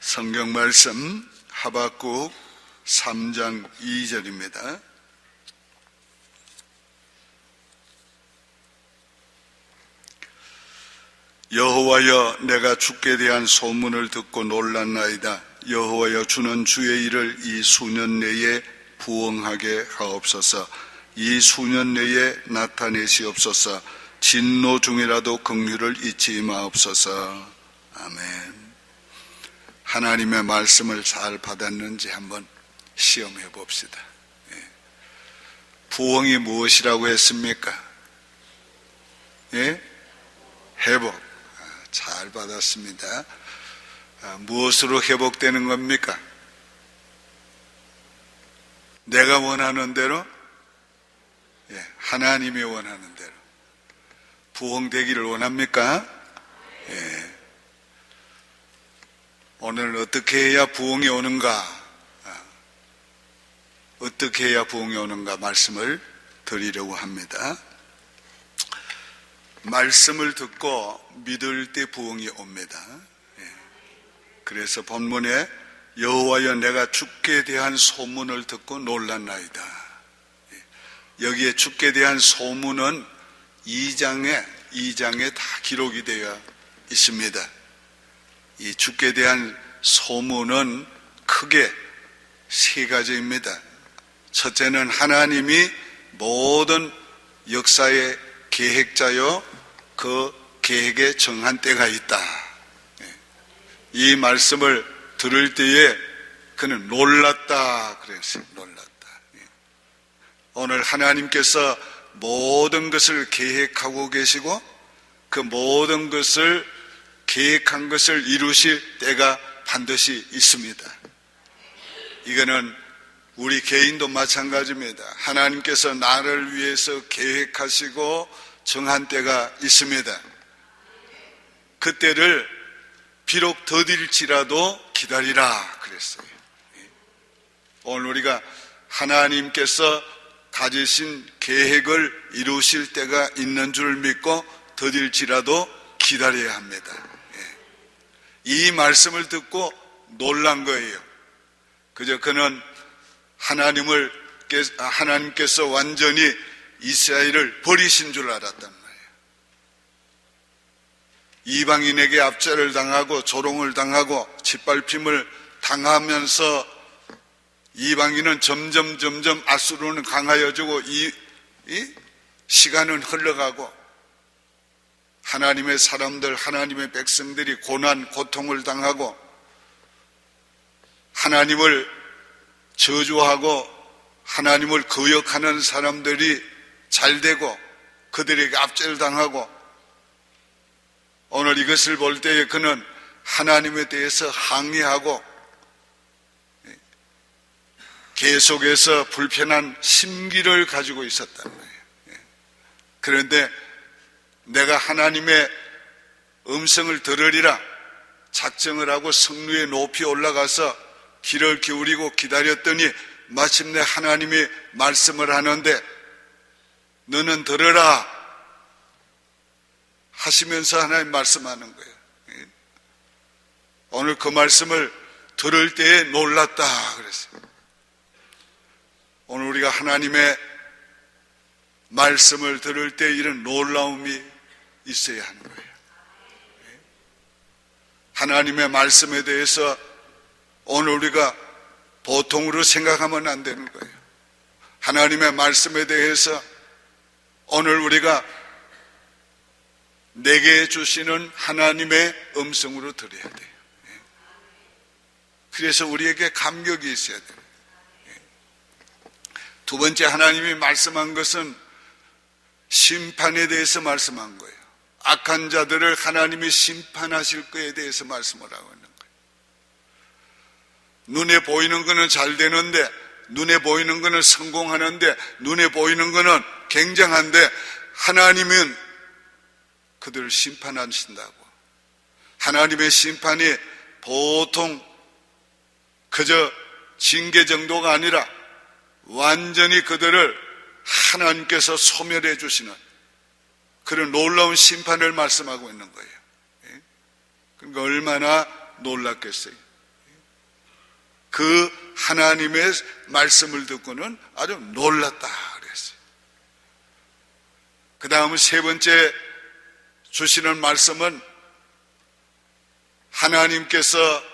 성경 말씀 하박국 3장 2절입니다. 여호와여, 내가 주께 대한 소문을 듣고 놀랐나이다. 여호와여, 주는 주의 일을 이 수년 내에 부응하게 하옵소서. 이 수년 내에 나타내시옵소서. 진노 중이라도 긍휼을 잊지 마옵소서. 아멘. 하나님의 말씀을 잘 받았는지 한번 시험해 봅시다. 부흥이 무엇이라고 했습니까? 예? 회복. 잘 받았습니다. 무엇으로 회복되는 겁니까? 내가 원하는 대로, 하나님이 원하는 대로 부흥되기를 원합니까? 오늘 어떻게 해야 부흥이 오는가? 어떻게 해야 부흥이 오는가 말씀을 드리려고 합니다. 말씀을 듣고 믿을 때 부흥이 옵니다. 그래서 본문에 여호와여, 내가 주께 대한 소문을 듣고 놀랐나이다. 여기에 주께 대한 소문은 2장에 다 기록이 되어 있습니다. 이 주께 대한 소문은 크게 세 가지입니다. 첫째는 하나님이 모든 역사의 계획자요, 그 계획에 정한 때가 있다. 이 말씀을 들을 때에 그는 놀랐다 그랬어요. 놀랐다. 오늘 하나님께서 모든 것을 계획하고 계시고 그 모든 것을 계획한 것을 이루실 때가 반드시 있습니다. 이거는 우리 개인도 마찬가지입니다. 하나님께서 나를 위해서 계획하시고 정한 때가 있습니다. 그때를 비록 더딜지라도 기다리라 그랬어요. 오늘 우리가 하나님께서 가지신 계획을 이루실 때가 있는 줄 믿고 더딜지라도 기다려야 합니다. 이 말씀을 듣고 놀란 거예요. 그저 그는 하나님께서 완전히 이스라엘을 버리신 줄 알았단 말이에요. 이방인에게 압제를 당하고 조롱을 당하고 짓밟힘을 당하면서 이방인은 점점 아수르는 강하여지고 이 시간은 흘러가고 하나님의 사람들, 하나님의 백성들이 고난, 고통을 당하고 하나님을 저주하고 하나님을 거역하는 사람들이 잘 되고 그들에게 압제를 당하고 오늘 이것을 볼 때에 그는 하나님에 대해서 항의하고 계속해서 불편한 심기를 가지고 있었단 말이에요. 그런데 내가 하나님의 음성을 들으리라 작정을 하고 성루에 높이 올라가서 귀를 기울이고 기다렸더니 마침내 하나님이 말씀을 하는데 너는 들으라 하시면서 하나님 말씀하는 거예요. 오늘 그 말씀을 들을 때에 놀랐다 그랬어요. 오늘 우리가 하나님의 말씀을 들을 때 이런 놀라움이 있어야 하는 거예요. 하나님의 말씀에 대해서 오늘 우리가 보통으로 생각하면 안 되는 거예요. 하나님의 말씀에 대해서 오늘 우리가 내게 주시는 하나님의 음성으로 들어야 돼요. 그래서 우리에게 감격이 있어야 돼요. 두 번째, 하나님이 말씀한 것은 심판에 대해서 말씀한 거예요. 악한 자들을 하나님이 심판하실 것에 대해서 말씀을 하고 있는 거예요. 눈에 보이는 거는 잘 되는데, 눈에 보이는 거는 성공하는데, 눈에 보이는 거는 굉장한데 하나님은 그들을 심판하신다고. 하나님의 심판이 보통 그저 징계 정도가 아니라 완전히 그들을 하나님께서 소멸해 주시는 그런 놀라운 심판을 말씀하고 있는 거예요. 그러니까 얼마나 놀랐겠어요. 그 하나님의 말씀을 듣고는 아주 놀랐다 그랬어요. 그 다음은 세 번째 주시는 말씀은 하나님께서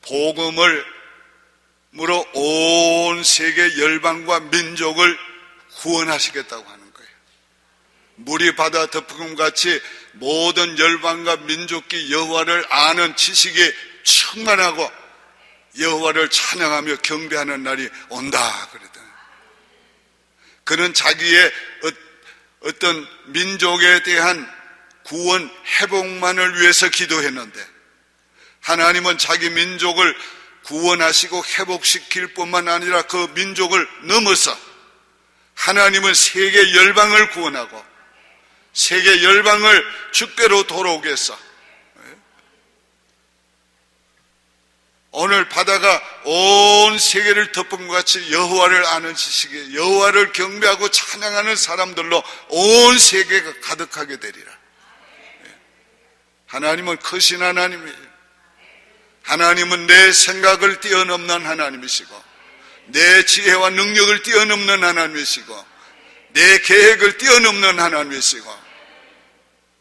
복음으로 온 세계 열방과 민족을 구원하시겠다고 하는 거예요. 물이 바다 덮음같이 모든 열방과 민족이 여호와를 아는 지식이 충만하고 여호와를 찬양하며 경배하는 날이 온다 그러더니, 그는 자기의 어떤 민족에 대한 구원 회복만을 위해서 기도했는데, 하나님은 자기 민족을 구원하시고 회복시킬 뿐만 아니라 그 민족을 넘어서 하나님은 세계 열방을 구원하고 세계 열방을 주께로 돌아오게 해서 오늘 바다가 온 세계를 덮은 것 같이 여호와를 아는 지식에 여호와를 경배하고 찬양하는 사람들로 온 세계가 가득하게 되리라. 하나님은 크신 하나님이에요. 하나님은 내 생각을 뛰어넘는 하나님이시고 내 지혜와 능력을 뛰어넘는 하나님이시고 내 계획을 뛰어넘는 하나님이시고,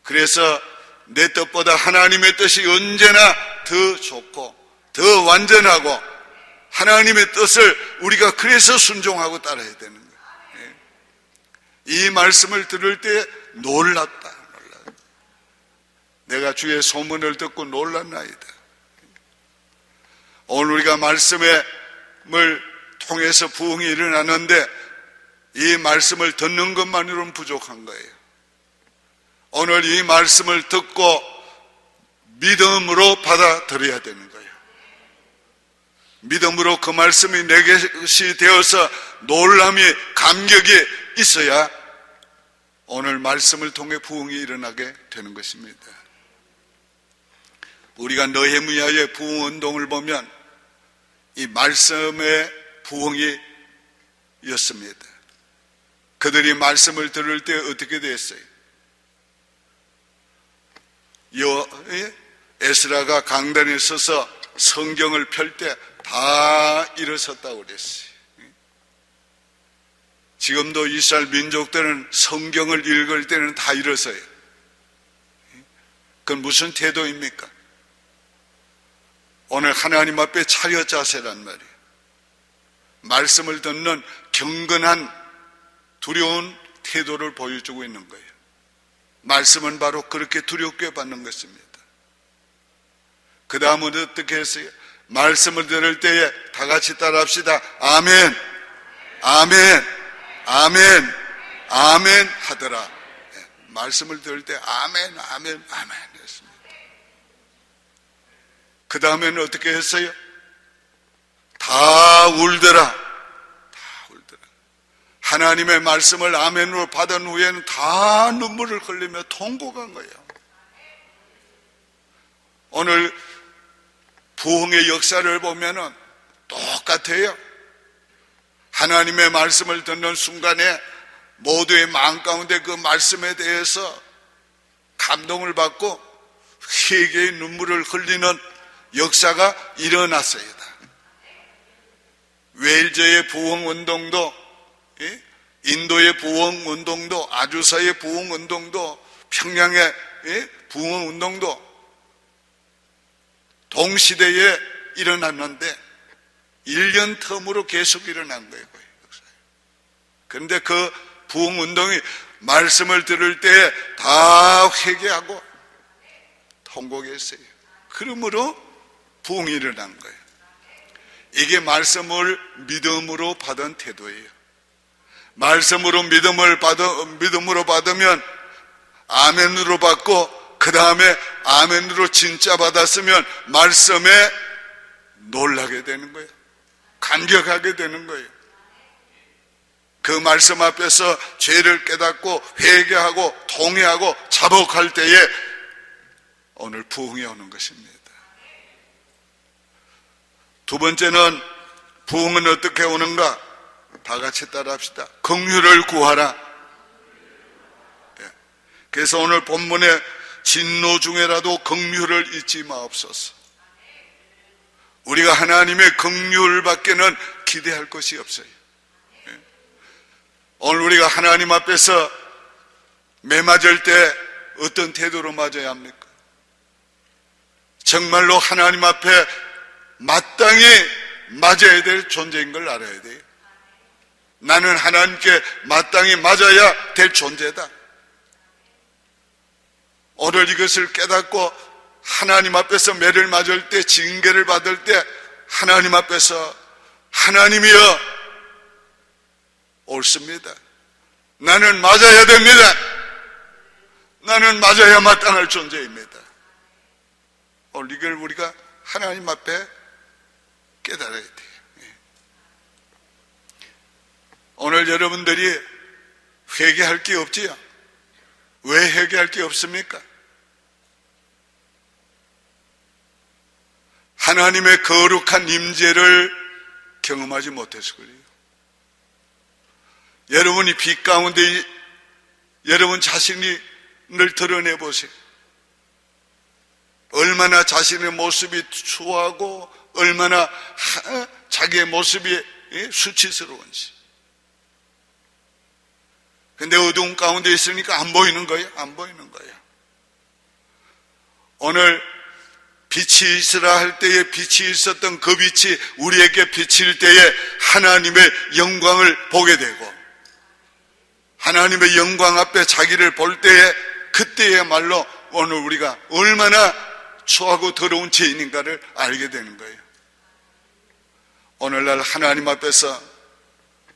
그래서 내 뜻보다 하나님의 뜻이 언제나 더 좋고 더 완전하고 하나님의 뜻을 우리가 그래서 순종하고 따라야 되는 거예요. 이 말씀을 들을 때 놀랐다. 내가 주의 소문을 듣고 놀랐나이다. 오늘 우리가 말씀을 통해서 부흥이 일어나는데 이 말씀을 듣는 것만으로는 부족한 거예요. 오늘 이 말씀을 듣고 믿음으로 받아들여야 되는 거예요. 믿음으로 그 말씀이 내 것이 되어서 놀람이 감격이 있어야 오늘 말씀을 통해 부흥이 일어나게 되는 것입니다. 우리가 느헤미야의 부흥운동을 보면 이 말씀의 부흥이 였습니다. 그들이 말씀을 들을 때 어떻게 됐어요? 에스라가 강단에 서서 성경을 펼 때 다 일어섰다고 그랬어요. 지금도 이스라엘 민족들은 성경을 읽을 때는 다 일어서요. 그건 무슨 태도입니까? 오늘 하나님 앞에 차렷 자세란 말이에요. 말씀을 듣는 경건한 두려운 태도를 보여주고 있는 거예요. 말씀은 바로 그렇게 두렵게 받는 것입니다. 그 다음은 어떻게 했어요? 말씀을 들을 때에 다 같이 따라합시다. 아멘, 아멘, 아멘, 아멘 하더라. 말씀을 들을 때 아멘, 아멘, 아멘 했습니다. 그 다음에는 어떻게 했어요? 다 울더라. 다 울더라. 하나님의 말씀을 아멘으로 받은 후에는 다 눈물을 흘리며 통곡한 거예요. 오늘 부흥의 역사를 보면은 똑같아요. 하나님의 말씀을 듣는 순간에 모두의 마음 가운데 그 말씀에 대해서 감동을 받고 회개의 눈물을 흘리는 역사가 일어났어요. 웨일즈의 부흥운동도, 인도의 부흥운동도, 아주사의 부흥운동도, 평양의 부흥운동도 동시대에 일어났는데 1년 텀으로 계속 일어난 거예요. 그런데 그 부흥운동이 말씀을 들을 때 다 회개하고 통곡했어요. 그러므로 부흥이 일어난 거예요. 이게 말씀을 믿음으로 받은 태도예요. 말씀으로 믿음으로 받으면 아멘으로 받고, 그 다음에 아멘으로 진짜 받았으면 말씀에 놀라게 되는 거예요. 감격하게 되는 거예요. 그 말씀 앞에서 죄를 깨닫고 회개하고 통회하고 자복할 때에 오늘 부흥이 오는 것입니다. 두 번째는 부흥은 어떻게 오는가? 다 같이 따라합시다. 긍휼을 구하라. 그래서 오늘 본문에 진노 중에라도 긍휼을 잊지 마옵소서. 우리가 하나님의 긍휼밖에는 기대할 것이 없어요. 오늘 우리가 하나님 앞에서 매맞을 때 어떤 태도로 맞아야 합니까? 정말로 하나님 앞에 마땅히 맞아야 될 존재인 걸 알아야 돼요. 나는 하나님께 마땅히 맞아야 될 존재다. 오늘 이것을 깨닫고 하나님 앞에서 매를 맞을 때, 징계를 받을 때 하나님 앞에서 하나님이여 옳습니다. 나는 맞아야 됩니다. 나는 맞아야 마땅할 존재입니다. 오늘 이걸 우리가 하나님 앞에 깨달아야 돼요. 오늘 여러분들이 회개할 게 없지요? 왜 회개할 게 없습니까? 하나님의 거룩한 임재를 경험하지 못해서 그래요. 여러분이 빛 가운데 여러분 자신을 드러내 보세요. 얼마나 자신의 모습이 추하고 얼마나 자기의 모습이 수치스러운지. 근데 어두운 가운데 있으니까 안 보이는 거예요. 안 보이는 거예요. 오늘 빛이 있으라 할 때에 빛이 있었던 그 빛이 우리에게 비칠 때에 하나님의 영광을 보게 되고, 하나님의 영광 앞에 자기를 볼 때에 그때야말로 오늘 우리가 얼마나 추하고 더러운 죄인인가를 알게 되는 거예요. 오늘날 하나님 앞에서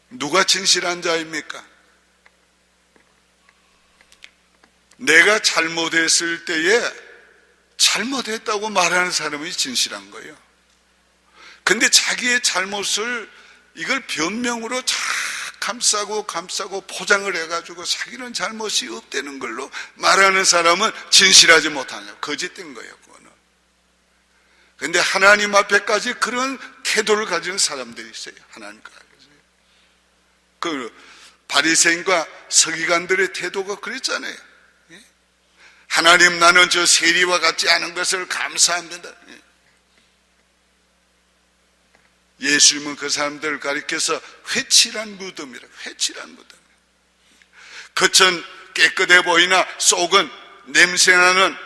누가 진실한 자입니까? 내가 잘못했을 때에 잘못했다고 말하는 사람이 진실한 거예요. 근데 자기의 잘못을 이걸 변명으로 잘 감싸고 포장을 해가지고 자기는 잘못이 없다는 걸로 말하는 사람은 진실하지 못하냐, 거짓된 거예요. 그거는. 근데 하나님 앞에까지 그런 태도를 가지는 사람들이 있어요. 하나님까지. 그 바리새인과 서기관들의 태도가 그랬잖아요. 하나님, 나는 저 세리와 같지 않은 것을 감사합니다. 예수님은 그 사람들을 가리켜서 회칠한 무덤이라고. 회칠한 무덤. 겉은 깨끗해 보이나 속은 냄새나는,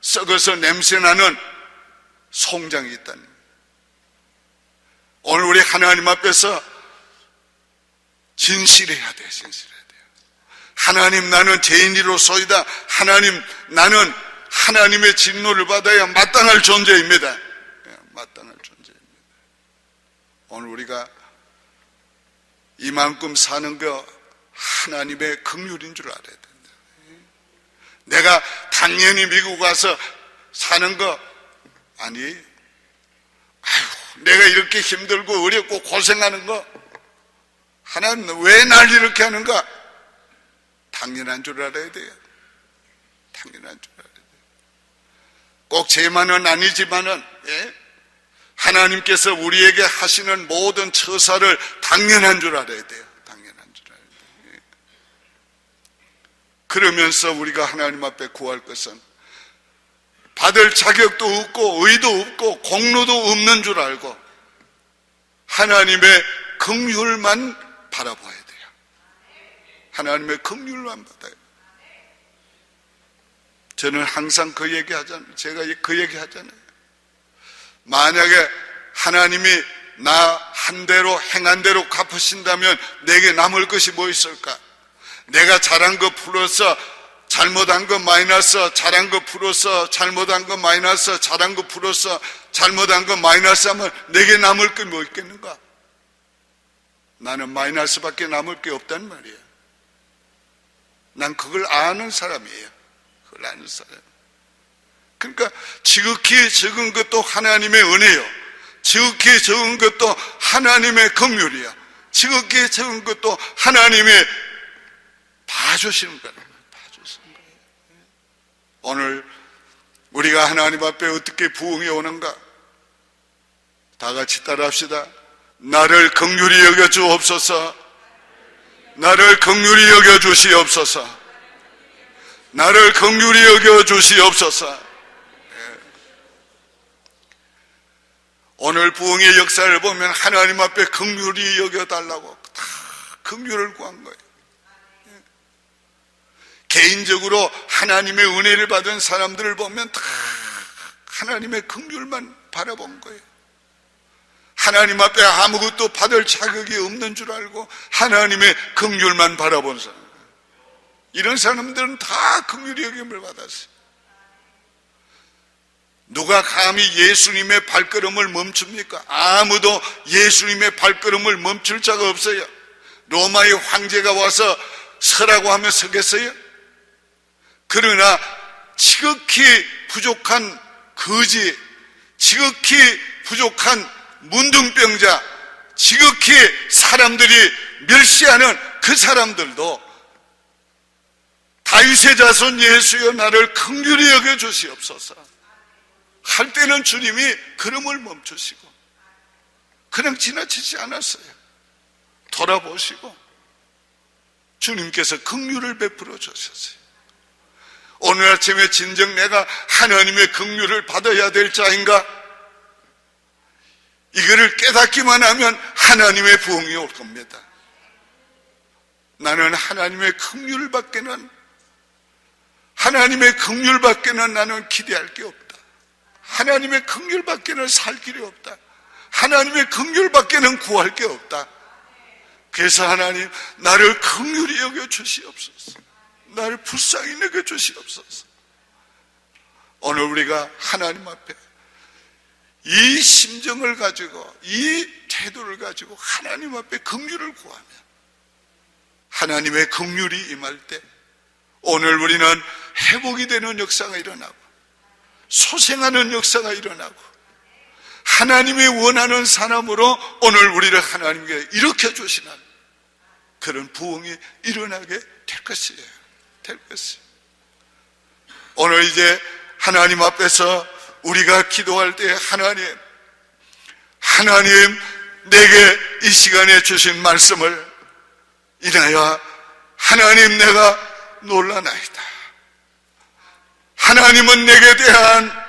썩어서 냄새나는 송장이 있다는 거예요. 오늘 우리 하나님 앞에서 진실해야 돼. 진실해야 돼요. 하나님, 나는 죄인이로소이다. 하나님, 나는 하나님의 진노를 받아야 마땅할 존재입니다. 마땅할 존재입니다. 오늘 우리가 이만큼 사는 거 하나님의 긍휼인 줄 알아야 된다. 내가 당연히 미국 와서 사는 거 아니, 내가 이렇게 힘들고 어렵고 고생하는 거 하나님 왜 날 이렇게 하는가? 당연한 줄 알아야 돼요. 당연한 줄 알아야 돼요. 꼭 제만은 아니지만은, 하나님께서 우리에게 하시는 모든 처사를 당연한 줄 알아야 돼요. 당연한 줄 알아야 돼요. 그러면서 우리가 하나님 앞에 구할 것은 받을 자격도 없고 의도 없고 공로도 없는 줄 알고 하나님의 긍휼만 바라봐야 돼요. 하나님의 긍휼만 받아요. 저는 항상 그 얘기 하잖아요. 제가 그 얘기 하잖아요. 만약에 하나님이 나 한 대로 행한 대로 갚으신다면 내게 남을 것이 뭐 있을까? 내가 잘한 거 플러스 잘못한 거 마이너스, 잘한 거 플러스 잘못한 거 마이너스, 잘한 거 플러스 잘못한 거 마이너스 하면 내게 남을 게 뭐 있겠는가? 나는 마이너스밖에 남을 게 없단 말이에요. 난 그걸 아는 사람이에요. 그걸 아는 사람. 그러니까 지극히 적은 것도 하나님의 은혜요. 지극히 적은 것도 하나님의 긍휼이야. 지극히 적은 것도 하나님의 봐주시는 거예요. 봐주시는 거예요. 오늘 우리가 하나님 앞에 어떻게 부응해 오는가? 다 같이 따라합시다. 나를 긍휼히 여겨 주옵소서. 나를 긍휼히 여겨 주시옵소서. 나를 긍휼히 여겨 주시옵소서. 오늘 부흥의 역사를 보면 하나님 앞에 긍휼히 여겨달라고 다 긍휼을 구한 거예요. 개인적으로 하나님의 은혜를 받은 사람들을 보면 다 하나님의 긍휼만 바라본 거예요. 하나님 앞에 아무것도 받을 자격이 없는 줄 알고 하나님의 긍휼만 바라본 사람, 이런 사람들은 다 긍휼히 여김을 받았어요. 누가 감히 예수님의 발걸음을 멈춥니까? 아무도 예수님의 발걸음을 멈출 자가 없어요. 로마의 황제가 와서 서라고 하면 서겠어요? 그러나 지극히 부족한 거지, 지극히 부족한 문둥병자, 지극히 사람들이 멸시하는 그 사람들도 다윗의 자손 예수여 나를 긍휼히 여겨 주시옵소서 할 때는 주님이 걸음을 멈추시고 그냥 지나치지 않았어요. 돌아보시고 주님께서 긍휼을 베풀어 주셨어요. 오늘 아침에 진정 내가 하나님의 긍휼을 받아야 될 자인가? 이거를 깨닫기만 하면 하나님의 부흥이 올 겁니다. 나는 하나님의 긍휼밖에는 나는 기대할 게 없다. 하나님의 긍휼밖에는 살 길이 없다. 하나님의 긍휼밖에는 구할 게 없다. 그래서 하나님 나를 긍휼히 여겨 주시옵소서. 나를 불쌍히 여겨 주시옵소서. 오늘 우리가 하나님 앞에 이 심정을 가지고 이 태도를 가지고 하나님 앞에 긍휼을 구하면 하나님의 긍휼이 임할 때 오늘 우리는 회복이 되는 역사가 일어나고 소생하는 역사가 일어나고 하나님이 원하는 사람으로 오늘 우리를 하나님께 일으켜 주시는 그런 부흥이 일어나게 될 것이에요. 오늘 이제 하나님 앞에서 우리가 기도할 때 하나님 내게 이 시간에 주신 말씀을 인하여 하나님 내가 놀라나이다. 하나님은 내게 대한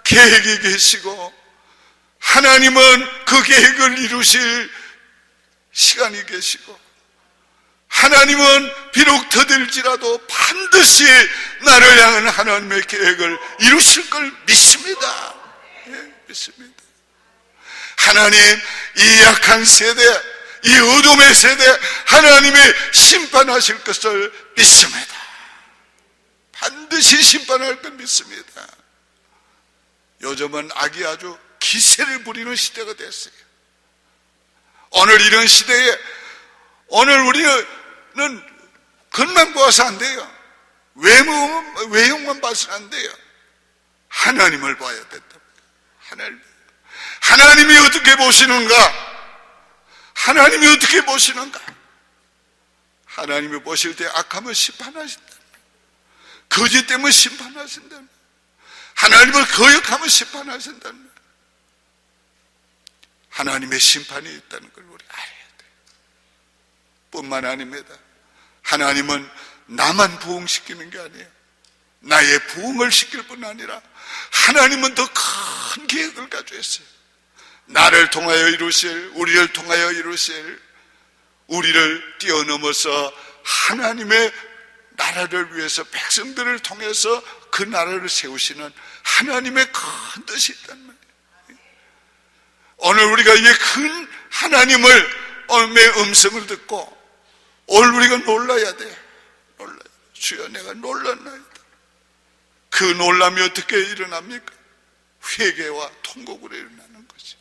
계획이 계시고 하나님은 그 계획을 이루실 시간이 계시고 하나님은 비록 더딜지라도 반드시 나를 향한 하나님의 계획을 이루실 걸 믿습니다. 믿습니다. 하나님 이 약한 세대, 이 어둠의 세대 하나님이 심판하실 것을 믿습니다. 반드시 심판할 걸 믿습니다. 요즘은 악이 아주 기세를 부리는 시대가 됐어요. 오늘 이런 시대에 오늘 우리는 겉만 보아서 안 돼요. 외형만 봐서는 안 돼요. 하나님을 봐야 된다. 하나님이 어떻게 보시는가? 하나님이 어떻게 보시는가? 하나님이 보실 때 악하면 심판하신다. 거짓 때문에 심판하신다. 하나님을 거역하면 심판하신다. 하나님의 심판이 있다는 걸 우리 알아야 돼요. 뿐만 아닙니다. 하나님은 나만 부흥시키는 게 아니에요. 나의 부흥을 시킬 뿐 아니라 하나님은 더 큰 계획을 가지고 있어요. 나를 통하여 이루실, 우리를 통하여 이루실, 우리를 뛰어넘어서 하나님의 나라를 위해서 백성들을 통해서 그 나라를 세우시는 하나님의 큰 뜻이 있단 말이에요. 오늘 우리가 이 큰 하나님의 음성을 듣고 오늘 우리가 놀라야 돼. 주여 내가 놀랐나이다. 그 놀람이 어떻게 일어납니까? 회개와 통곡으로 일어나는 거지.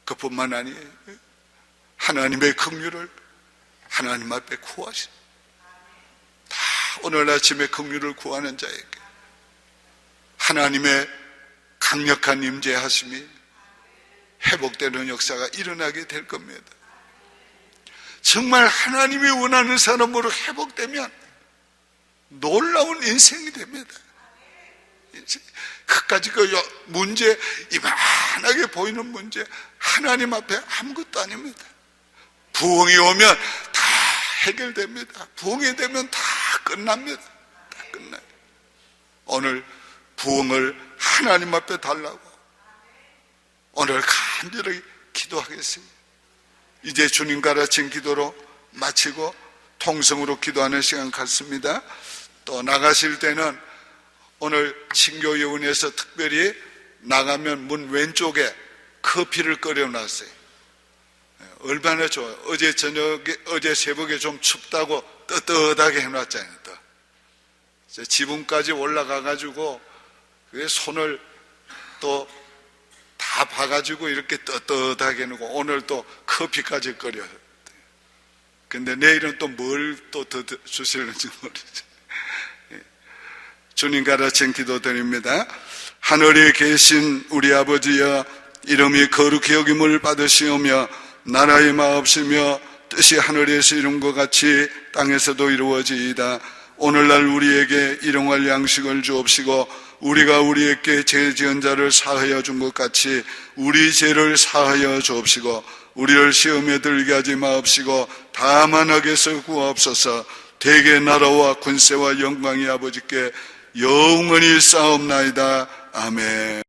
그뿐만 아니에요. 하나님의 긍휼을 하나님 앞에 구하시. 다 오늘 아침에 긍휼을 구하는 자에게 하나님의 강력한 임재하심이 회복되는 역사가 일어나게 될 겁니다. 정말 하나님이 원하는 사람으로 회복되면 놀라운 인생이 됩니다. 그까지 그 문제, 이만하게 보이는 문제 하나님 앞에 아무것도 아닙니다. 부흥이 오면 다 해결됩니다. 부흥이 되면 다 끝납니다. 다 끝나요. 오늘 부흥을 하나님 앞에 달라고 오늘 간절히 기도하겠습니다. 이제 주님 가르친 기도로 마치고 통성으로 기도하는 시간 갖습니다. 또 나가실 때는 오늘 친교여운에서 특별히 나가면 문 왼쪽에 커피를 끓여놨어요. 얼마나 좋아요. 어제 새벽에 좀 춥다고 떳떳하게 해놨잖아요. 지붕까지 올라가가지고 손을 또 다 봐가지고 이렇게 떳떳하게 해놓고 오늘 또 커피까지 끓여요. 근데 내일은 또 뭘 또 더 주실는지 모르죠. 주님 가르친 기도 드립니다. 하늘에 계신 우리 아버지여, 이름이 거룩히 여김을 받으시오며 나라의 마옵시며 뜻이 하늘에서 이룬 것 같이 땅에서도 이루어지이다. 오늘날 우리에게 일용할 양식을 주옵시고 우리가 우리에게 죄 지은 자를 사하여 준 것 같이 우리 죄를 사하여 주옵시고 우리를 시험에 들게 하지 마옵시고 다만 악에서 구하옵소서. 대개 나라와 군세와 영광이 아버지께 영원히 쌓옵나이다. 아멘.